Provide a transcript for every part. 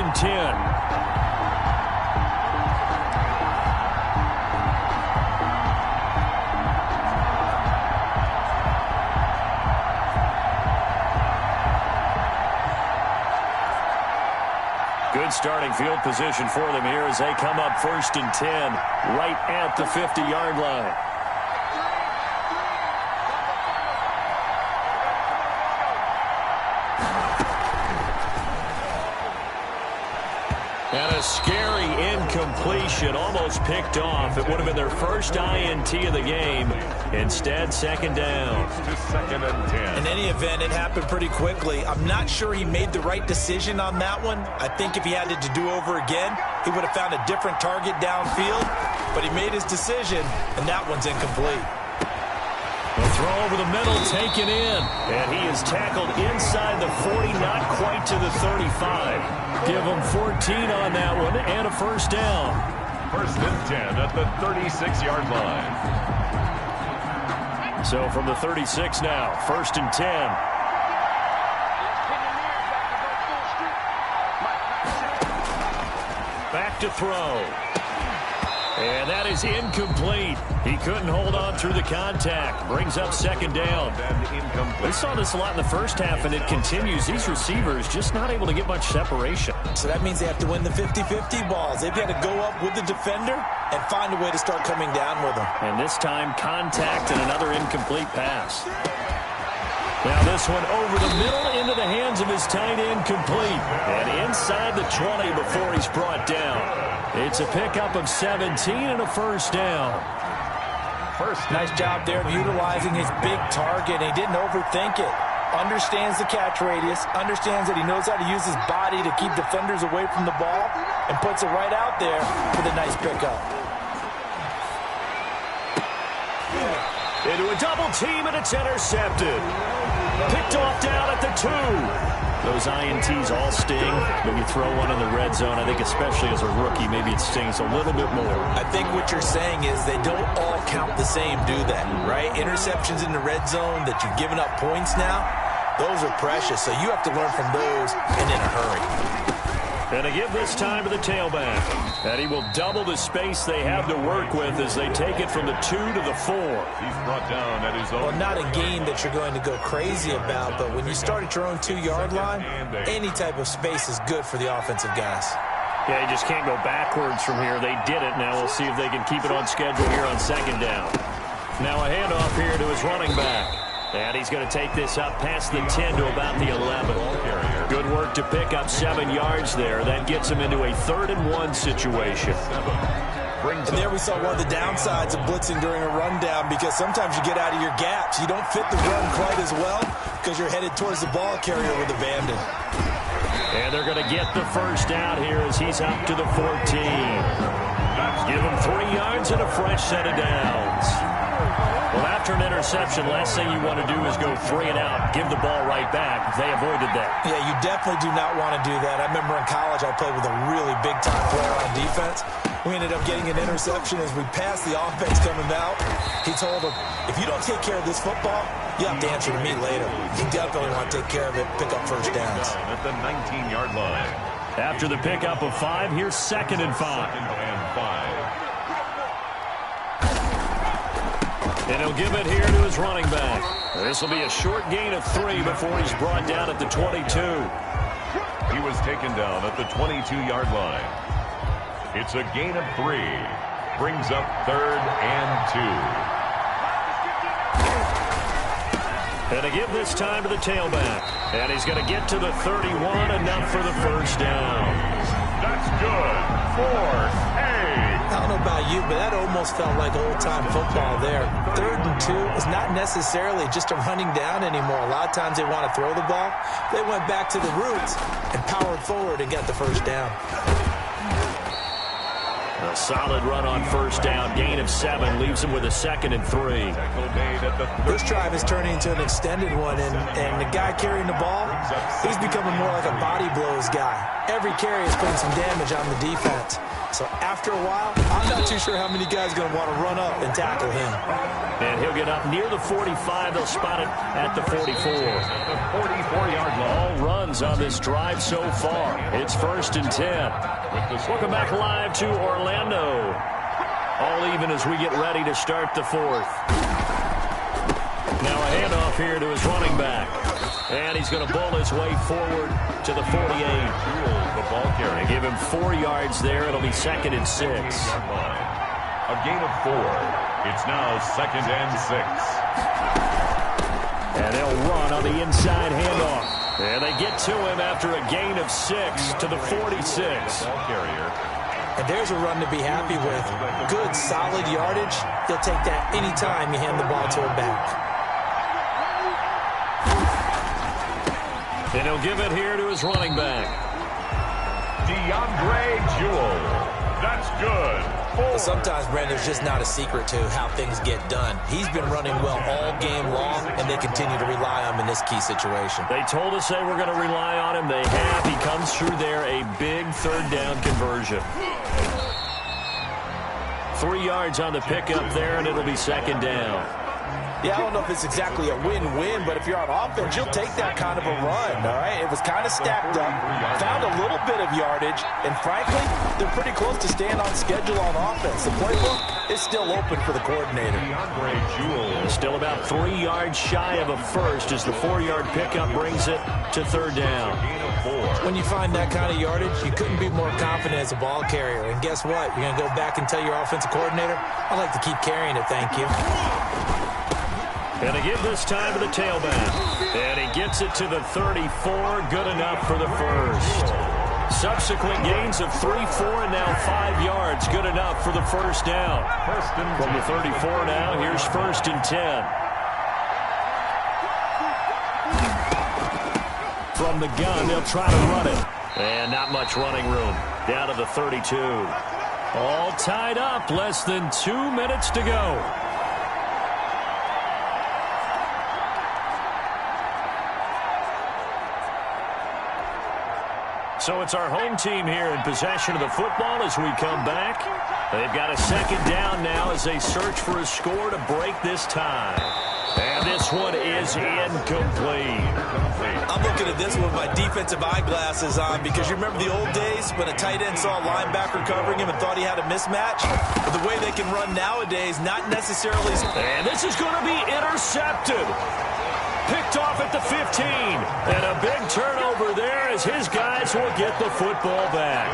and 10. Good starting field position for them here as they come up 1st and 10, right at the 50-yard line. And a scary incompletion, almost picked off. It would have been their first INT of the game. Instead, second down. Second and 10. In any event, it happened pretty quickly. I'm not sure he made the right decision on that one. I think if he had to do over again, he would have found a different target downfield. But he made his decision, and that one's incomplete. The throw over the middle, taken in. And he is tackled inside the 40, not quite to the 35. Give him 14 on that one and a first down. 1st and 10 at the 36-yard line. So from the 36 now, 1st and 10. Back to throw. And that is incomplete. He couldn't hold on through the contact. Brings up second down. We saw this a lot in the first half, and it continues. These receivers just not able to get much separation. So that means they have to win the 50-50 balls. They've got to go up with the defender and find a way to start coming down with them. And this time, contact and another incomplete pass. Now this one over the middle into the hands of his tight end, complete. And inside the 20 before he's brought down. It's a pickup of 17 and a first down. Nice job there of utilizing his big target. He didn't overthink it. Understands the catch radius. Understands that he knows how to use his body to keep defenders away from the ball. And puts it right out there for the nice pickup. Into a double team, and it's intercepted. Picked off down at the 2. Those INTs all sting, but you throw one in the red zone, I think especially as a rookie, maybe it stings a little bit more. I think what you're saying is they don't all count the same, do they? Right? Interceptions in the red zone that you've given up points now, those are precious, so you have to learn from those and in a hurry. And to give this time to the tailback. And he will double the space they have to work with as they take it from the 2 to the 4. He's brought down at his own. Well, not a gain that you're going to go crazy about, but when you start at your own 2-yard line, any type of space is good for the offensive guys. Yeah, you just can't go backwards from here. They did it. Now we'll see if they can keep it on schedule here on second down. Now a handoff here to his running back. And he's going to take this up past the 10 to about the 11. Good work to pick up 7 yards there. That gets him into a 3rd and 1 situation. And there we saw one of the downsides of blitzing during a rundown, because sometimes you get out of your gaps. You don't fit the run quite as well because you're headed towards the ball carrier with abandon. And they're going to get the first down here as he's up to the 14. Give him 3 yards and a fresh set of downs. Well, after an interception, last thing you want to do is go 3 and out, give the ball right back. They avoided that. Yeah, you definitely do not want to do that. I remember in college I played with a really big-time player on defense. We ended up getting an interception as we passed the offense coming out. He told him, if you don't take care of this football, you have to answer to me later. You definitely want to take care of it, pick up first downs. At the 19-yard line. After the pickup of 5, here's 2nd and 5. 2nd and 5. And he'll give it here to his running back. This will be a short gain of 3 before he's brought down at the 22. He was taken down at the 22-yard line. It's a gain of 3. Brings up 3rd and 2. And to give this time to the tailback. And he's going to get to the 31, enough for the first down. That's good for I don't know about you, but that almost felt like old-time football there. 3rd and 2 is not necessarily just a running down anymore. A lot of times they want to throw the ball. They went back to the roots and powered forward and got the first down. A solid run on first down. Gain of 7 leaves him with a 2nd and 3. This drive is turning into an extended one, and the guy carrying the ball, he's becoming more like a body blows guy. Every carry is putting some damage on the defense. So after a while, I'm not too sure how many guys are going to want to run up and tackle him. And he'll get up near the 45. They'll spot it at the 44. The 44-yard line. All runs on this drive so far. It's 1st and 10. Welcome back live to Orlando. All even as we get ready to start the 4th. Now a handoff here to his running back. And he's going to bull his way forward to the 48. The ball carrier. They give him 4 yards there. It'll be 2nd and 6. A gain of 4. It's now 2nd and 6. And they'll run on the inside handoff. And they get to him after a gain of 6 to the 46. Ball carrier. And there's a run to be happy with. Good, solid yardage. He'll take that anytime you hand the ball to him back. And he'll give it here to his running back. DeAndre Jewell. That's good. But sometimes, Brandon, there's just not a secret to how things get done. He's been running well all game long, and they continue to rely on him in this key situation. They told us they were going to rely on him. They have. He comes through there, a big 3rd down conversion. 3 yards on the pickup there, and it'll be 2nd down. Yeah, I don't know if it's exactly a win-win, but if you're on offense, you'll take that kind of a run, all right? It was kind of stacked up, found a little bit of yardage, and frankly, they're pretty close to staying on schedule on offense. The playbook is still open for the coordinator. DeAndre Jewell. Still about 3 yards shy of a first as the 4-yard pickup brings it to 3rd down. Gain of 4. When you find that kind of yardage, you couldn't be more confident as a ball carrier. And guess what? You're going to go back and tell your offensive coordinator, I'd like to keep carrying it, thank you. And they give this time to the tailback. And he gets it to the 34. Good enough for the first. Subsequent gains of 3, 4, and now 5 yards. Good enough for the first down. From the 34 now, here's 1st and 10. From the gun, they'll try to run it. And not much running room. Down to the 32. All tied up. Less than 2 minutes to go. So it's our home team here in possession of the football as we come back. They've got a 2nd down now as they search for a score to break this tie. And this one is incomplete. I'm looking at this one with my defensive eyeglasses on because you remember the old days when a tight end saw a linebacker covering him and thought he had a mismatch? But the way they can run nowadays, not necessarily. And this is going to be intercepted. Picked off at the 15. And a big turnover there as his guys will get the football back.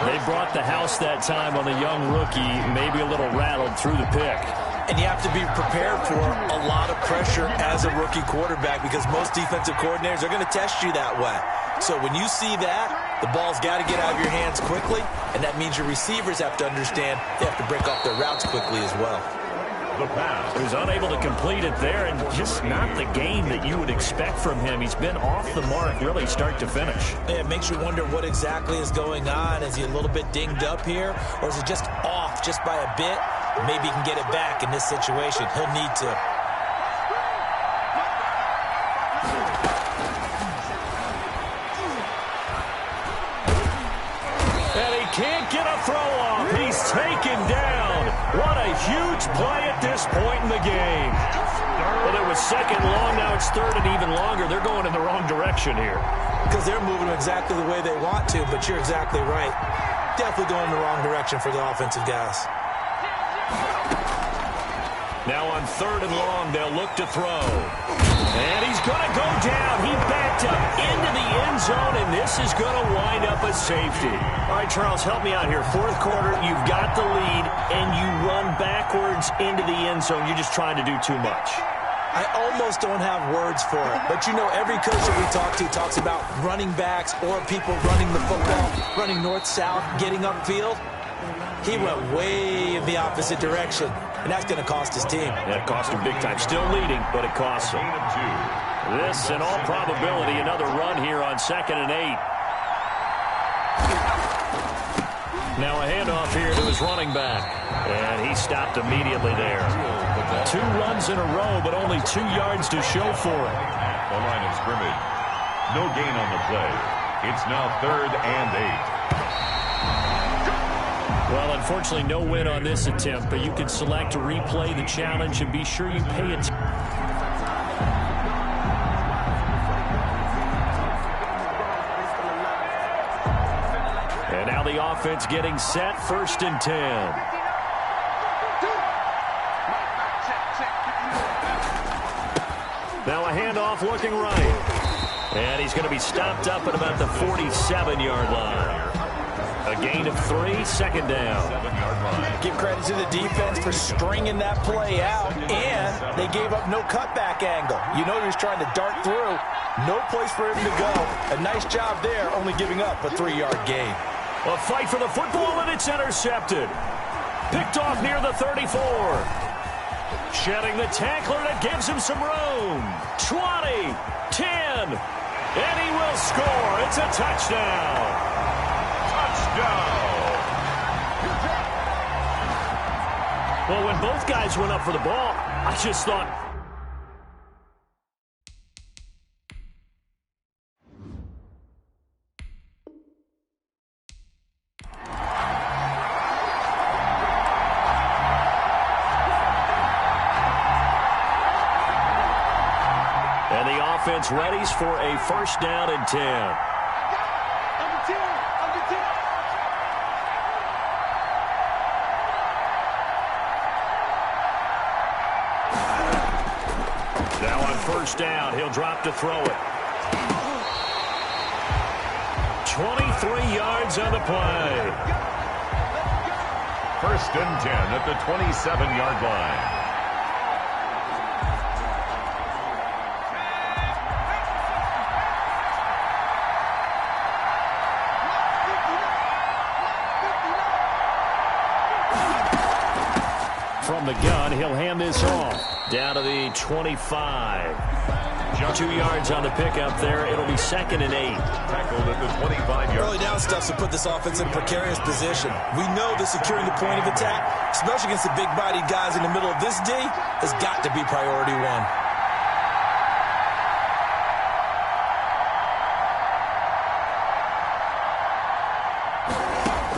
They brought the house that time on the young rookie, maybe a little rattled through the pick. And you have to be prepared for a lot of pressure as a rookie quarterback because most defensive coordinators are going to test you that way. So when you see that, the ball's got to get out of your hands quickly, and that means your receivers have to understand they have to break off their routes quickly as well. The pass. He was unable to complete it there, and just not the game that you would expect from him. He's been off the mark really start to finish. Yeah, it makes you wonder what exactly is going on. Is he a little bit dinged up here, or is it just off just by a bit? Maybe he can get it back in this situation. He'll need to. And he can't get a throw off. He's taken down. What a huge play at this point in the game. Well, it was 2nd long. Now it's 3rd and even longer. They're going in the wrong direction here. Because they're moving exactly the way they want to, but you're exactly right. Definitely going in the wrong direction for the offensive guys. Now on 3rd and long, they'll look to throw. And he's going to go down. He backed up into the end zone, and this is going to wind up a safety. All right, Charles, help me out here. 4th quarter, you've got the lead, and you run backwards into the end zone. You're just trying to do too much. I almost don't have words for it. But, you know, every coach that we talk to talks about running backs or people running the football, running north-south, getting upfield. He went way in the opposite direction, and that's going to cost his team. That cost him big time. Still leading, but it costs him. This, in all probability, another run here on 2nd and 8. Now a handoff here to his running back. And he stopped immediately there. 2 runs in a row, but only 2 yards to show for it. The line of scrimmage. No gain on the play. It's now 3rd and 8. Well, unfortunately, no win on this attempt, but you can select to replay the challenge and be sure you pay attention. And now the offense getting set, 1st and 10. Now a handoff looking right. And he's going to be stopped up at about the 47-yard line. A gain of 3, 2nd down. Give credit to the defense for stringing that play out, and they gave up no cutback angle. You know he was trying to dart through. No place for him to go. A nice job there, only giving up a 3-yard gain. A fight for the football, and it's intercepted. Picked off near the 34. Shedding the tackler, that gives him some room. 20, 10, and he will score. It's a touchdown. Well, when both guys went up for the ball, I just thought... And the offense readies for a 1st down and 10. Now on 1st down, he'll drop to throw it. 23 yards on the play. 1st and 10 at the 27-yard line. From the gun, he'll hand this off. Down to the 25. 2 yards on the pickup there. It'll be 2nd and 8. Tackled at the 25-yard. Early down stuff to put this offense in a precarious position. We know that securing the point of attack, especially against the big-bodied guys in the middle of this D, has got to be priority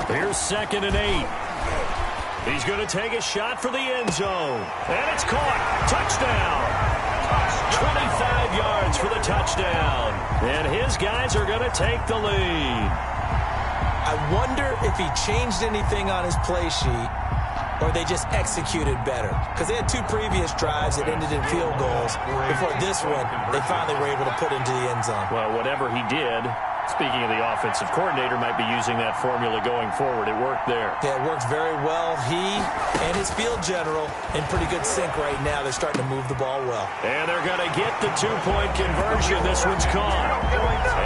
1. Here's 2nd and 8. He's going to take a shot for the end zone. And it's caught. Touchdown. 25 yards for the touchdown. And his guys are going to take the lead. I wonder if he changed anything on his play sheet or they just executed better. Because they had 2 previous drives that ended in field goals. Before this one, they finally were able to put into the end zone. Well, whatever he did, speaking of the offensive coordinator, might be using that formula going forward. It worked there. Yeah, it worked very well. He and his field general in pretty good sync right now. They're starting to move the ball well. And they're going to get the 2-point conversion. This one's caught.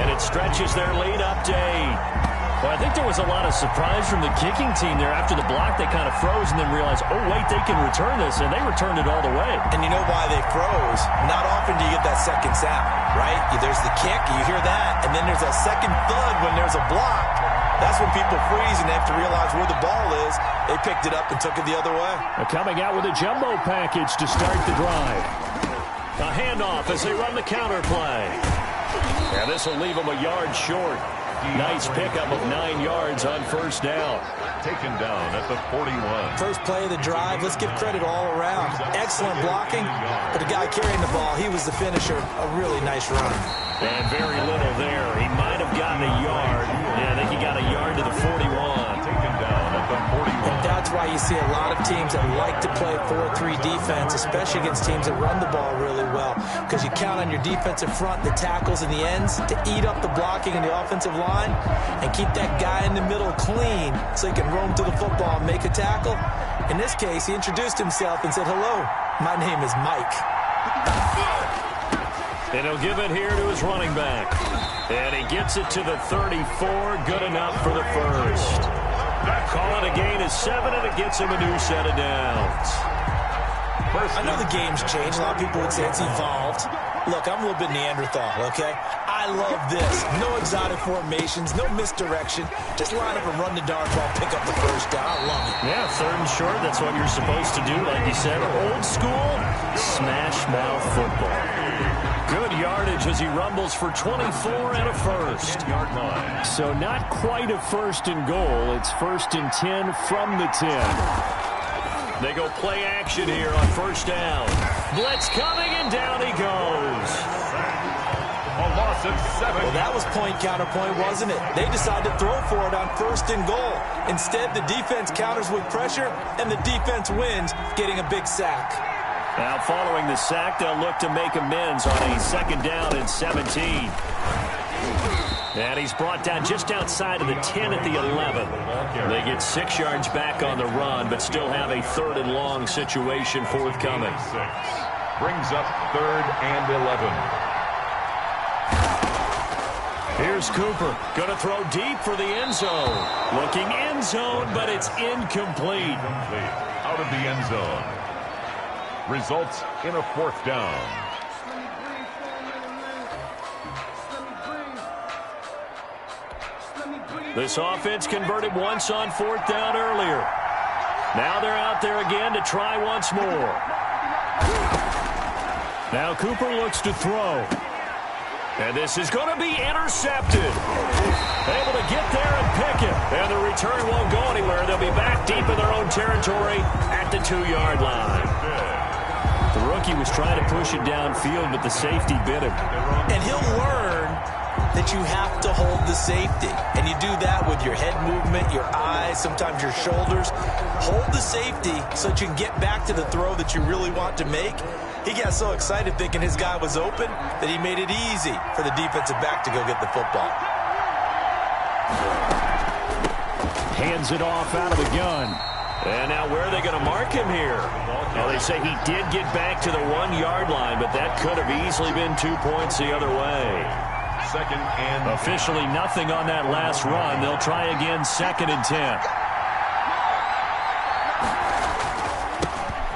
And it stretches their lead up to 8. Well, I think there was a lot of surprise from the kicking team there. After the block, they kind of froze and then realized, oh, wait, they can return this. And they returned it all the way. And you know why they froze? Not often do you get that second sound, right? There's the kick, you hear that, and then there's that second thud when there's a block. That's when people freeze and they have to realize where the ball is. They picked it up and took it the other way. Coming out with a jumbo package to start the drive. A handoff as they run the counter play. And this will leave them a yard short. Nice pickup of 9 yards on 1st down. Taken down at the 41. First play of the drive, let's give credit all around. Excellent blocking, but the guy carrying the ball, he was the finisher. A really nice run. And very little there. He might have gotten a yard. Yeah, I think he got a yard to the 41. Taken down at the 41. And that's why you see a lot of teams that like to play 4-3 defense, especially against teams that run the ball really well, because you count on your defensive front, the tackles and the ends, to eat up the blocking in the offensive line and keep that guy in the middle clean so he can roam to the football and make a tackle. In this case, he introduced himself and said, hello, my name is Mike. And he'll give it here to his running back. And he gets it to the 34. Good enough for the first. Call it a gain of 7, and it gets him a new set of downs. I know the game's changed. A lot of people would say it's evolved. Look, I'm a little bit Neanderthal, okay? I love this. No exotic formations, no misdirection. Just line up and run the darn ball, pick up the first down. I love it. Yeah, 3rd and short. That's what you're supposed to do, like you said. Old school, smash mouth football. Good yardage as he rumbles for 24 and a first. So not quite a first and goal. It's 1st and 10 from the 10. They go play action here on first down. Blitz coming, and down he goes. A loss of 7. Well, that was point counterpoint, wasn't it? They decided to throw for it on 1st and goal. Instead, the defense counters with pressure, and the defense wins, getting a big sack. Now, following the sack, they'll look to make amends on a 2nd down and 17. And he's brought down just outside of the 10 at the 11. They get 6 yards back on the run, but still have a 3rd and long situation forthcoming. Brings up 3rd and 11. Here's Cooper. Going to throw deep for the end zone. Looking end zone, but it's incomplete. Out of the end zone. Results in a 4th down. This offense converted once on 4th down earlier. Now they're out there again to try once more. Now Cooper looks to throw. And this is going to be intercepted. Able to get there and pick it. And the return won't go anywhere. They'll be back deep in their own territory at the 2-yard line. The rookie was trying to push it downfield, but the safety bit him. And he'll learn that you have to hold the safety. And you do that with your head movement, your eyes, sometimes your shoulders. Hold the safety so that you can get back to the throw that you really want to make. He got so excited thinking his guy was open that he made it easy for the defensive back to go get the football. Hands it off out of the gun. And now where are they going to mark him here? Well, they say he did get back to the 1-yard line, but that could have easily been 2 points the other way. 2nd and officially nothing on that last run. They'll try again 2nd and 10.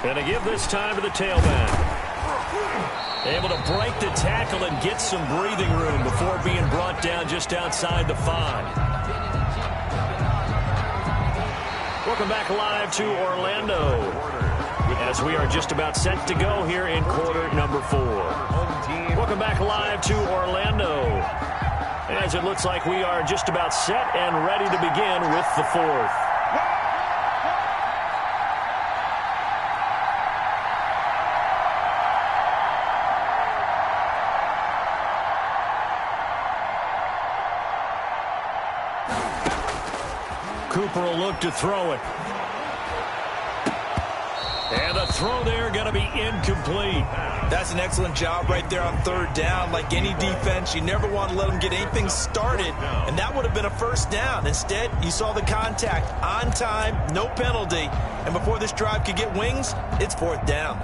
Going to give this time to the tailback. Able to break the tackle and get some breathing room before being brought down just outside the 5. Welcome back live to Orlando as we are just about set to go here in quarter number 4. Welcome back live to Orlando as it looks like we are just about set and ready to begin with the 4th. Cooper will look to throw it. And the throw there going to be incomplete. That's an excellent job right there on 3rd down. Like any defense, you never want to let them get anything started, and that would have been a 1st down. Instead, you saw the contact on time, no penalty, and before this drive could get wings, it's 4th down.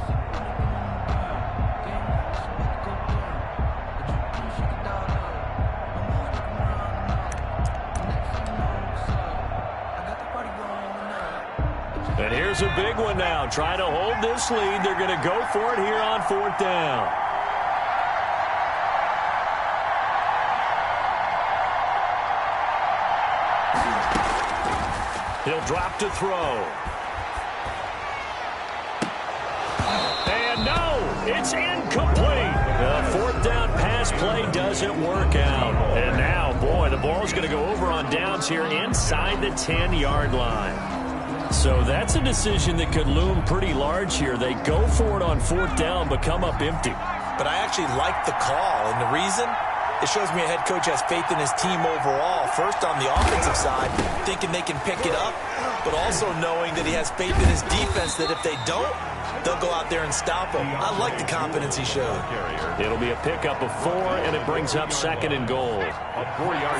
And here's a big one now. Trying to hold this lead. They're going to go for it here on 4th down. He'll drop to throw. And no, it's incomplete. The 4th down pass play doesn't work out. And now, boy, the ball's going to go over on downs here inside the 10-yard line. So that's a decision that could loom pretty large here. They go for it on 4th down, but come up empty. But I actually like the call, and the reason? It shows me a head coach has faith in his team overall. First on the offensive side, thinking they can pick it up, but also knowing that he has faith in his defense that if they don't, they'll go out there and stop him. I like the confidence he showed. It'll be a pickup of 4, and it brings up 2nd and goal.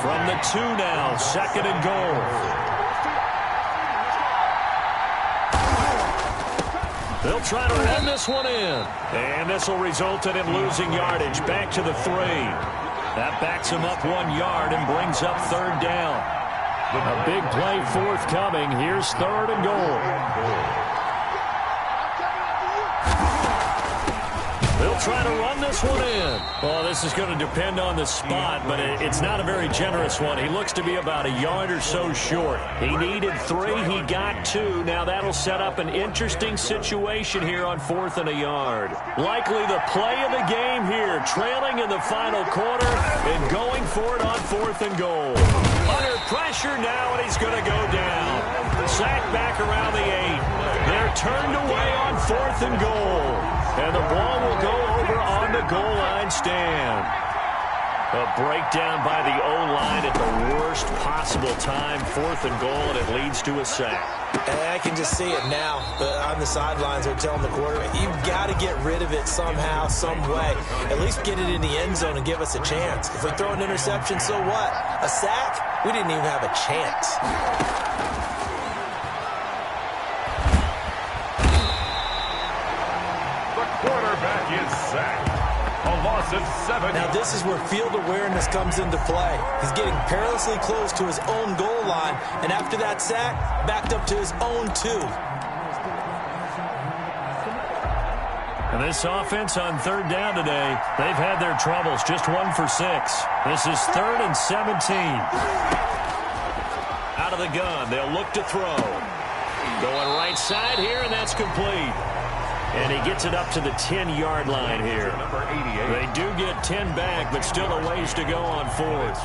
From the 2 now, 2nd and goal. They'll try to run this one in. And this will result in him losing yardage back to the 3. That backs him up 1 yard and brings up 3rd down. A big play forthcoming. Here's 3rd and goal. They'll They'll try to run this one in. Well, this is going to depend on the spot, but it's not a very generous one. He looks to be about a yard or so short. He needed 3. He got 2. Now that'll set up an interesting situation here on 4th and a yard. Likely the play of the game here, trailing in the final quarter and going for it on 4th and goal. Under pressure now, and he's going to go down. Sacked back around the 8. They're turned away on 4th and goal. And the ball will go over on the goal line stand. A breakdown by the O-line at the worst possible time. 4th and goal, and it leads to a sack. And I can just see it now. On the sidelines, they're telling the quarterback, you've got to get rid of it somehow, some way. At least get it in the end zone and give us a chance. If we throw an interception, so what? A sack? We didn't even have a chance. Quarterback is sacked. A loss of 7. Now this is where field awareness comes into play. He's getting perilously close to his own goal line, and after that sack, backed up to his own 2. And this offense on 3rd down today, they've had their troubles. Just 1 for 6. This is 3rd and 17. Out of the gun, they'll look to throw. Going right side here, and that's complete. And he gets it up to the 10-yard line here. Number 88. They do get 10 back, but still a ways to go on 4th.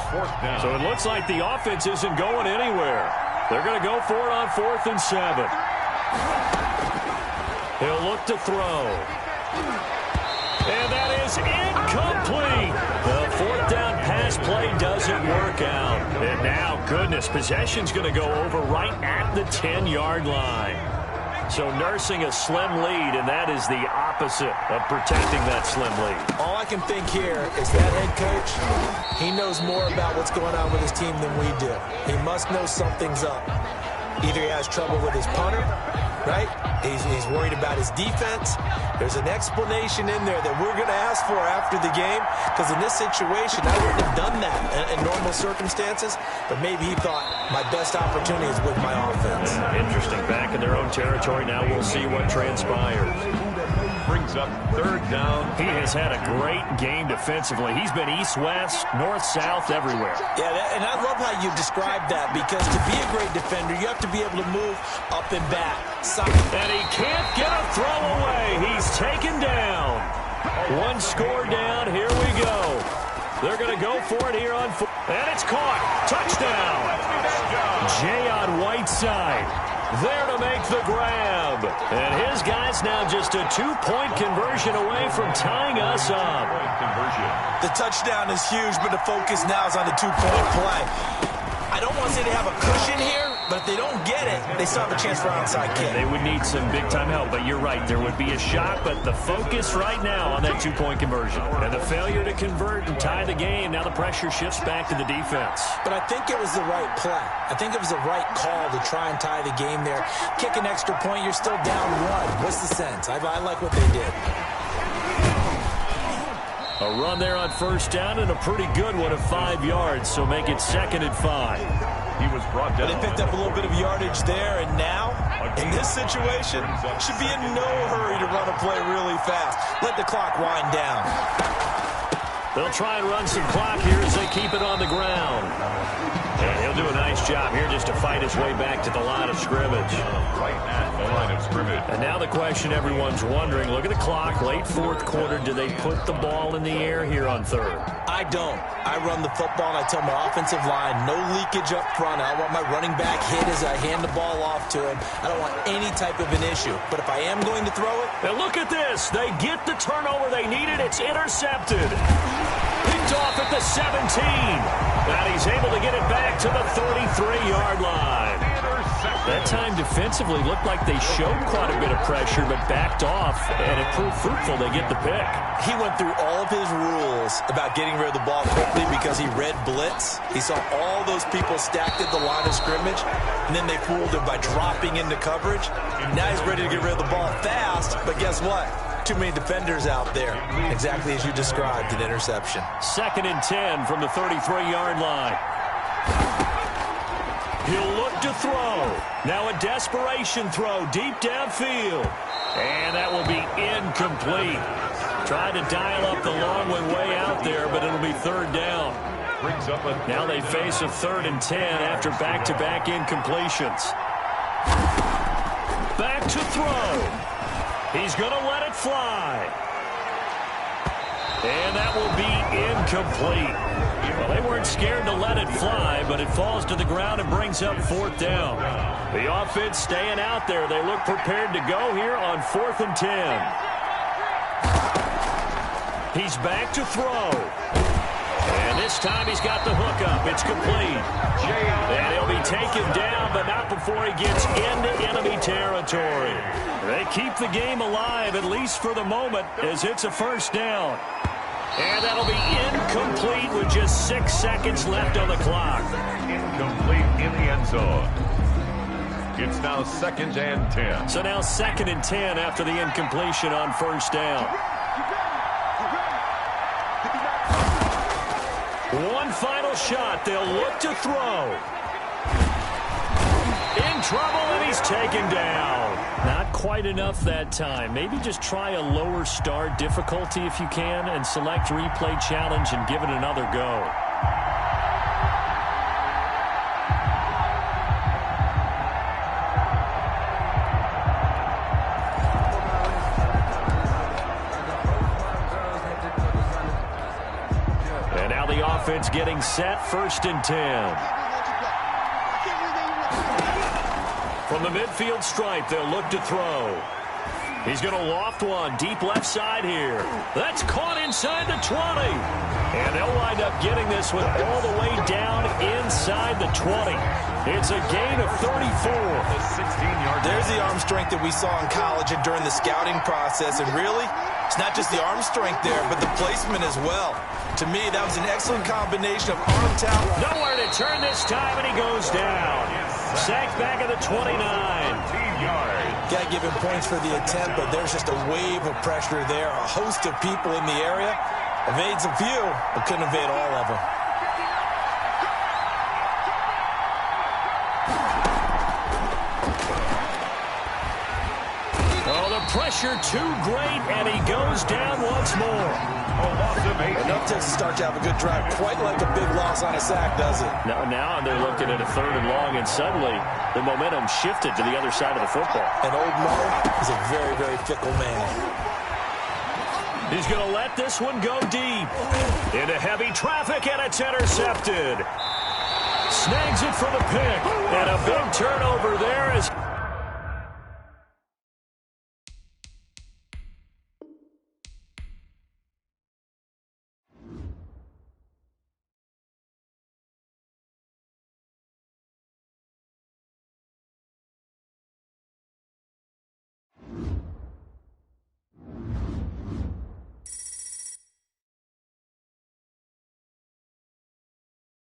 So it looks like the offense isn't going anywhere. They're going to go for it on 4th and 7. He'll look to throw. And that is incomplete. The 4th down pass play doesn't work out. And now, goodness, possession's going to go over right at the 10-yard line. So nursing a slim lead, and that is the opposite of protecting that slim lead. All I can think here is that head coach, he knows more about what's going on with his team than we do. He must know something's up. Either he has trouble with his punter, right? He's worried about his defense. There's an explanation in there that we're going to ask for after the game, because in this situation, I wouldn't have done that in normal circumstances, but maybe he thought my best opportunity is with my offense. Interesting. Back in their own territory. Now we'll see what transpires. Brings up 3rd down. He has had a great game defensively. He's been east-west, north-south, everywhere. Yeah, and I love how you describe that, because to be a great defender, you have to be able to move up and back. And he can't get a throw away. He's taken down. 1 score down. Here we go. They're going to go for it here on 4. And it's caught. Touchdown. Jay on Whiteside. There to make the grab. And his guy's now just a 2-point conversion away from tying us up. The touchdown is huge, but the focus now is on the 2-point play. I don't want to say they have a cushion here, but if they don't get it, they still have a chance for an onside kick. They would need some big-time help, but you're right. There would be a shot, but the focus right now on that 2-point conversion. And the failure to convert and tie the game, now the pressure shifts back to the defense. But I think it was the right play. I think it was the right call to try and tie the game there. Kick an extra point, you're still down 1. What's the sense? I like what they did. A run there on 1st down and a pretty good one of 5 yards, so make it 2nd and 5. He was brought down. They picked up a little bit of yardage there, and now, in this situation, should be in no hurry to run a play really fast. Let the clock wind down. They'll try and run some clock here as they keep it on the ground. And he'll do a nice job here just to fight his way back to the line of scrimmage. Right at the line of scrimmage. And now the question everyone's wondering, look at the clock, late 4th quarter, do they put the ball in the air here on 3rd? I don't. I run the football, and I tell my offensive line, no leakage up front. I want my running back hit as I hand the ball off to him. I don't want any type of an issue. But if I am going to throw it... And look at this. They get the turnover they needed. It's intercepted. Picked off at the 17. And he's able to get it back to the 33-yard line. That time defensively looked like they showed quite a bit of pressure, but backed off, and it proved fruitful. They get the pick. He went through all of his rules about getting rid of the ball quickly because he read blitz. He saw all those people stacked at the line of scrimmage, and then they fooled him by dropping into coverage. Now he's ready to get rid of the ball fast, but guess what? Too many defenders out there. Exactly as you described, an interception. 2nd and 10 from the 33-yard line. He'll look to throw. Now a desperation throw deep downfield. And that will be incomplete. Tried to dial up the long one way out there, but it'll be third down. Now they face a 3rd and 10 after back-to-back incompletions. Back to throw. He's going to let it fly. And that will be incomplete. Well, they weren't scared to let it fly, but it falls to the ground and brings up 4th down. The offense staying out there. They look prepared to go here on 4th and 10. He's back to throw. And this time he's got the hook up. It's complete. And he'll be taken down, but not before he gets into enemy territory. They keep the game alive, at least for the moment, as it's a 1st down. And that'll be incomplete with just 6 seconds left on the clock. Incomplete in the end zone. It's now 2nd and 10. So now 2nd and 10 after the incompletion on 1st down. One final shot. They'll look to throw. In trouble, and he's taken down. Not quite enough that time. Maybe just try a lower start difficulty if you can and select replay challenge and give it another go. And now the offense getting set, 1st and 10. From the midfield stripe, they'll look to throw. He's going to loft one deep left side here. That's caught inside the 20. And they'll wind up getting this one all the way down inside the 20. It's a gain of 34. There's the arm strength that we saw in college and during the scouting process. And really, it's not just the arm strength there, but the placement as well. To me, that was an excellent combination of arm talent. Nowhere to turn this time, and he goes down. Sacked back at the 29. Got to give him points for the attempt, but there's just a wave of pressure there. A host of people in the area. Evades a few, but couldn't evade all of them. Oh, the pressure too great, and he goes down once more. Enough to start to have a good drive. Quite like a big loss on a sack, does it? Now they're looking at a 3rd and long, and suddenly the momentum shifted to the other side of the football. And old Mo is a very, very fickle man. He's going to let this one go deep. Into heavy traffic, and it's intercepted. Snags it for the pick. And a big turnover there as